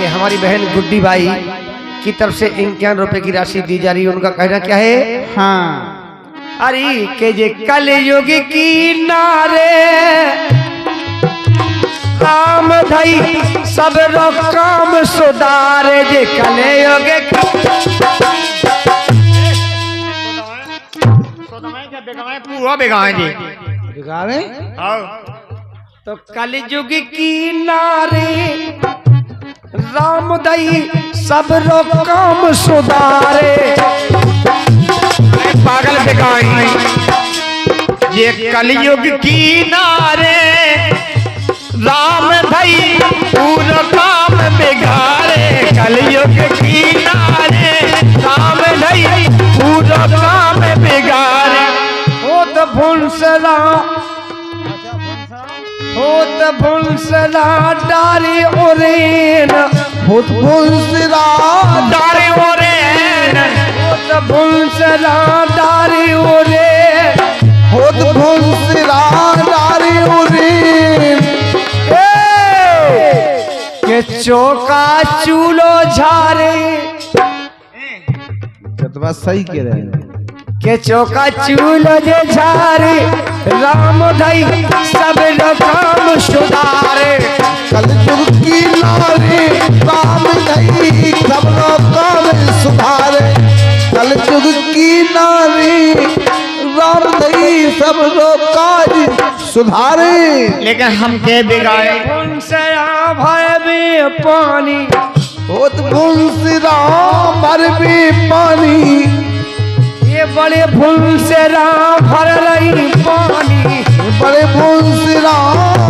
हमारी बहन गुड्डी बाई की तरफ से 51 रुपए की राशि दी जा रही है। उनका कहना क्या है? हाँ अरे के जे कलयुग की नारे काम धई सब रो काम सुधारे जे कलयुग बिगावे तो कलयुग की नारे राम दई सब रो काम सुधारे। पागल बेगाई ये कलयुग की नारे राम धई पूरा काम बिगाड़े। कलयुग की नारे राम धई पूरा काम बिगाड़े। होत भुंसला डारी ओरेन होत भुंसला डारे ओरेन होत भुंसला डारी ओरेन होत भुंसला डारी ओरेन के चौका चूलो झारे जतवा सही कह रहे हैं के चौका चूलो जे झारे राम धई सब काम सुधारे। कलयुग की नारी राम धई सब काम सुधारे। कलयुग की नारी राम धई सब काज सुधारे। लेकिन हम के बिगाड़े भय में पानी होत भुंसला भर में पानी ये बड़े भूल से राम भर रही पानी बड़े भुंसला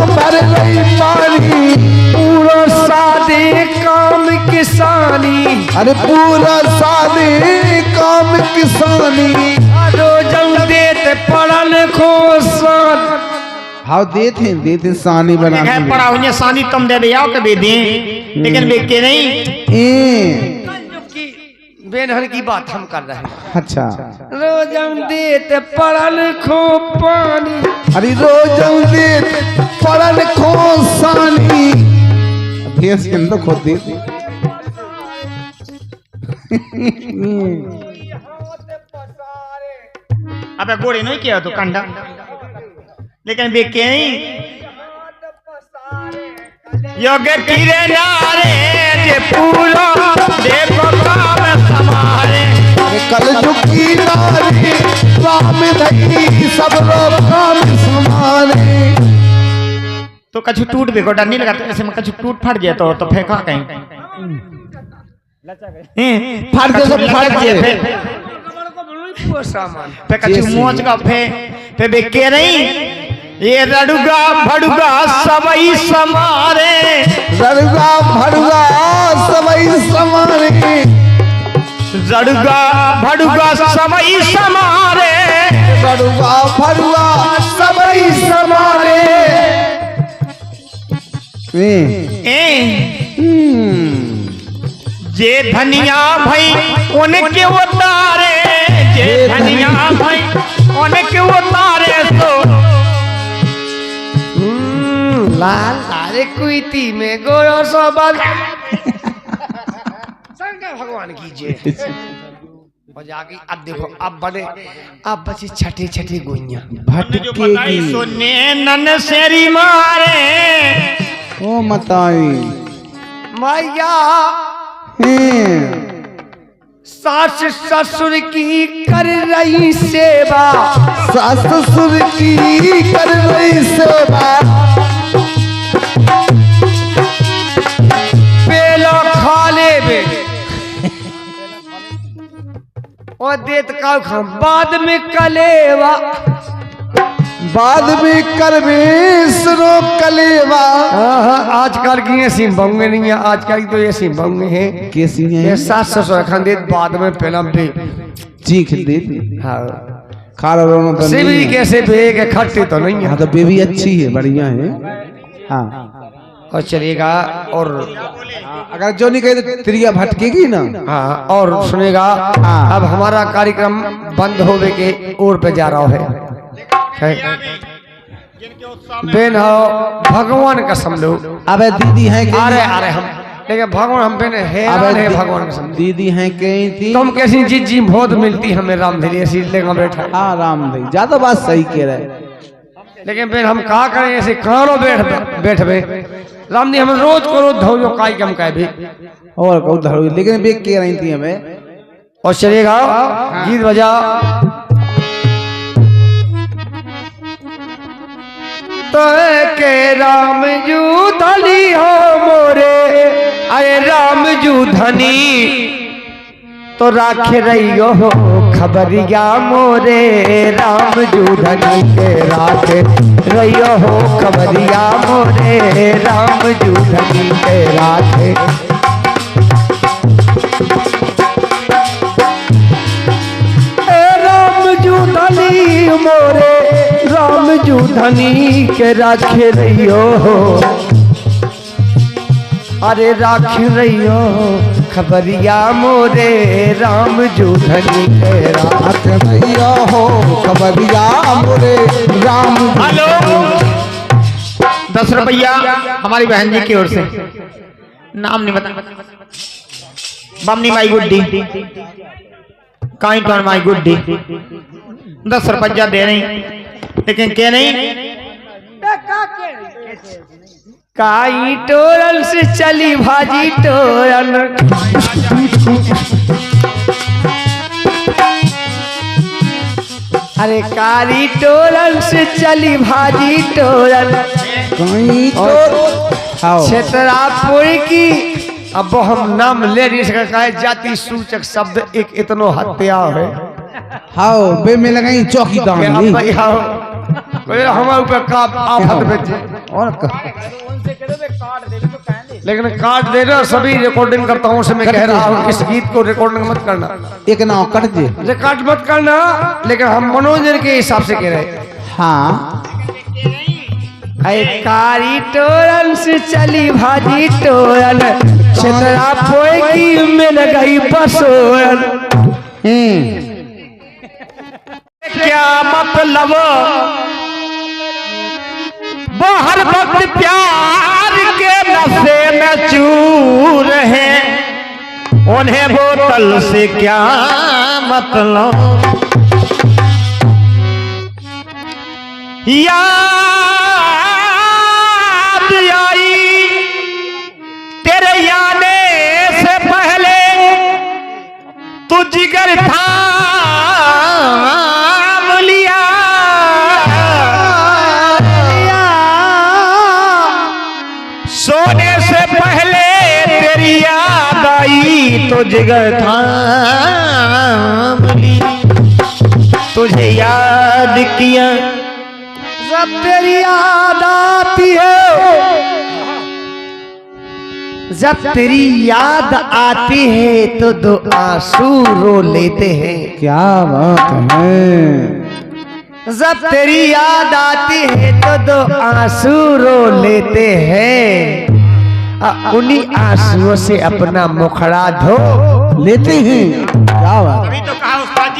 भर रही पानी पूरा सादे काम किसानी अरे पूरा सादे काम किसानी रोजन देते पड़न खोसान हाँ देते सानी बना के पड़ा उन्हें सानी तुम दे आओ कभी दे लेकिन वे के नहीं बेनहर की बात हम कर रहे हैं। अच्छा रोजन देते पड़न खो पानी अरे रोजन देते पड़न खो सानी भैंस के अंदर खोद दे अबे गोरे नहीं किया तो कंडा लेकिन वे के नहीं योगे तीरे नारे जे पूरा देखो काम समारे। कलयुग की नारी राम धई सब काम समारे। तो कछु टूट भी गोटा नहीं लगा तो ऐसे में कछु टूट फट जाए तो फेंका कहीं फट जाए तो फट जाए पे कछु मोच का पे बेके नहीं ये रड़ुगा भड़ुगा सबई समारे। रड़ुगा भड़ुगा सबई समारे। रड़ुगा भड़ुगा सबई समारे। रड़ुगा भड़ुगा सबई समारे। जे धनिया भाई उनके उतारे जे धनिया भाई उनके उतारे तो लाल लारे कुईती में गोरो सोबल शंकर भगवान की जय हो जागी। अब देखो अब बने अब बची छठी छठी गुइया भटकेगी सुने नन सेरी मारे ओ मताई मैया सास ससुर की कर रही सेवा सास ससुर की कर रही सेवा पेलो खा ले बे और देत का बाद में कलेवा बाद में करवे सरो कलेवा। आजकल की ऐसी बंगे नहीं है आजकल की तो ऐसी बंगे हैं कैसी ये है सास ससुर खंडित बाद में पहला बे चीख दे हाँ खा रहा तो सिवरी कैसे बे के खट्टे तो नहीं है। हाँ तो बेबी अच्छी है बढ़िया है। हाँ और चलेगा और अगर जो नहीं कहे तो तिरिया भटकेगी ना। हाँ और सुनेगा। हाँ। अब हमारा कार्यक्रम बंद होने के ओर पे जा रहा है। बेन हो भगवान कसम लो अबे दीदी है आ रहे हम लेकिन भगवान हम पे हैरान है भगवान के सामने। दीदी हैं कहीं थी तुम कैसी चीज जी बहुत मिलती हमें रामधरी ऐसी लेगा बैठा। हाँ राम भाई ज्यादा बात सही कह रहे। लेकिन फिर हम कहा करें ऐसे कहां बैठ राम जी हम रोज को रोज धो काई कम कह भी और उधर लेकिन बेग कह रही थी हमें। और चलेगा गीत बजा तो के राम जू धनी हो मोरे अरे राम जू धनी तो राख रही हो खबरिया मोरे राम जू धनी के राख रही हो खबरिया मोरे राम जू धनी के राख मोरे राम जू धनी के राखे रहियो अरे राख रहियो खबरिया मोरे राम जू धनी के राख रहियो हो खबरिया मोरे राम। हेलो 10 रुपया हमारी बहन जी की ओर से, नाम नहीं बता, बमनी माई गुड्डी काई टन माई गुड्डी 10 रुपया दे रही, लेकिन क्या नहीं काई टोरन से चली भाजी टोरन अरे कारी टोरन से चली भाजी टोरन क्षेत्रापुर की। अब हम नाम ले नहीं सकते जाति सूचक शब्द एक इतनो हत्या है। हाँ बे में लगाई चौकी दानी हमारे ऊपर का आफत बेचे और लेकिन काट दे रहे सभी रिकॉर्डिंग करता हूँ मैं कह रहा हूँ इस गीत को रिकॉर्डिंग मत करना, एक ना कट दे रिकॉर्ड मत करना, लेकिन हम मनोरंजन के हिसाब से कह रहे। हाँ कारी टोरन से चली भाजी टोरन क्षेत्रापुर की मिल गई बसोरन। क्या मतलब वो हर वक्त प्यार के नशे में चूर है, उन्हें बोतल से क्या मतलब। याद आई तेरे आने से पहले तू जिगर था सोने से पहले तेरी याद आई तो जिगर थाम ली, तुझे याद किया जब तेरी याद आती है, जब तेरी याद आती है तो दो आंसू रो लेते हैं। क्या बात है। जब तेरी याद आती है तो दो आंसू रो लेते हैं, उन्हीं आंसुओं से अपना मुखड़ा धो लेते हैं। क्या बात। अभी तो कहा उस्ताद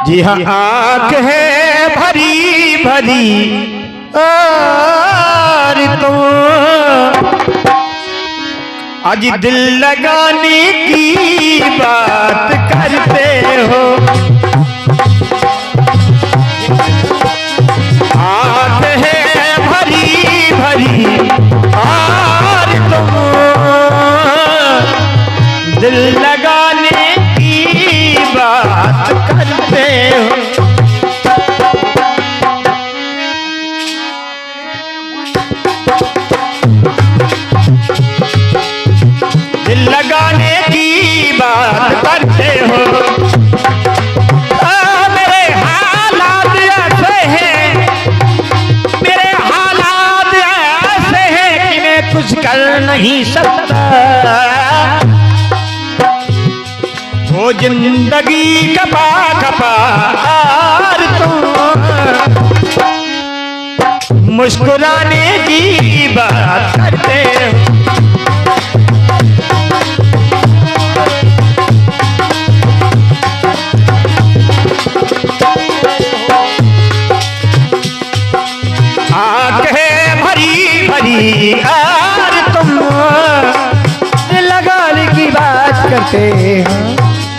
जी हाँ आँख है भरी भरी और तुम आज दिल लगाने की बात करते हो। आँख है भरी भरी और तुम दिल लगाने की बात करते हो। दिल लगाने की बात करते हो। मेरे हालात ऐसे हैं, मेरे हालात ऐसे हैं कि मैं कुछ कर नहीं सकता। वो जिंदगी कपा कपा और तुम मुस्कुराने की बात करते हो। आँख है भरी भरी और तुम काटते हैं।